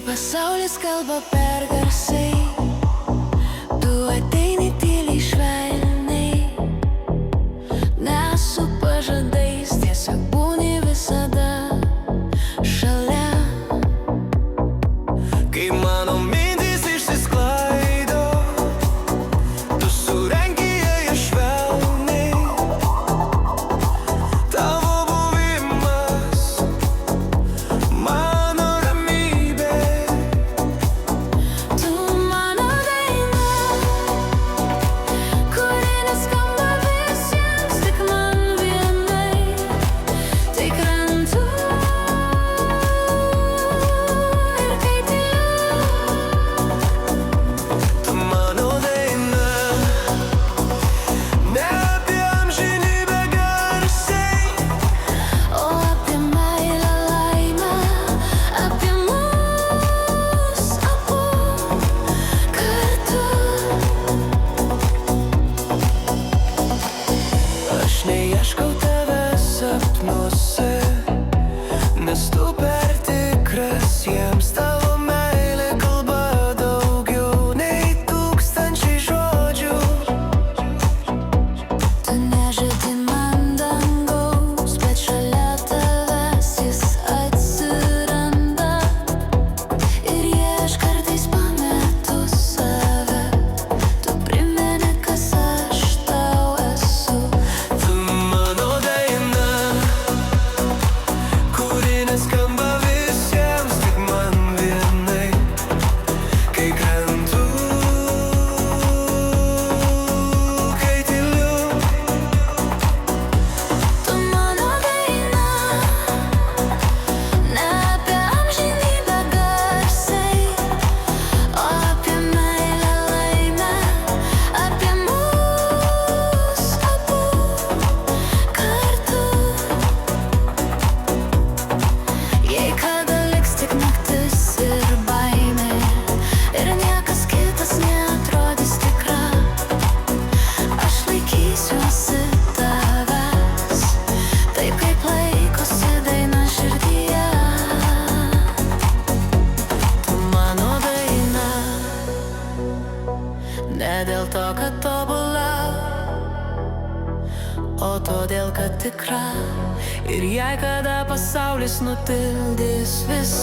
Pasaulis kalba per garsiai, tu ateini tyliai švelniai, nesu pažadais, tiesiog būni visada šalia. Kai mano mintys išsisklaido, tu surenki jas švelniai. Tavo buvimas mano ramybė. Tu mano daina, kuri neskamba visiems, tik man vienai. Tai krantu ir kai tyliu. Tu mano daina, ne apie amžinybę garsiai, O apie meilę, laimę, apie mus abu kartu. aš neieškau tavęs sapnuose, nes tu per tikras jiems. Tavo meilė kalba daugiau nei tūkstančiai žodžių. Tu nežadi man dangaus, bet šalia tavęs jis atsiranda. Ir jei aš kartais pametu save, tu primeni, kas aš tau esu. Tu mano daina, kuri neskamba visiems, tik man vienai. Kai krentu, kai tyliu. Tu mano daina, ne apie amžinybę garsiai, o apie meilę, laimę, apie mus abu kartu. Jei kada liks tik naktis ir baimė, ir niekas kitas neatrodys tikra, aš laikysiuosi tavęs, taip kaip laikosi daina širdyje. Tu mano daina, ne dėl to, kad tobula, o todėl, kad tikra. Ir jei kada pasaulis nutildys visą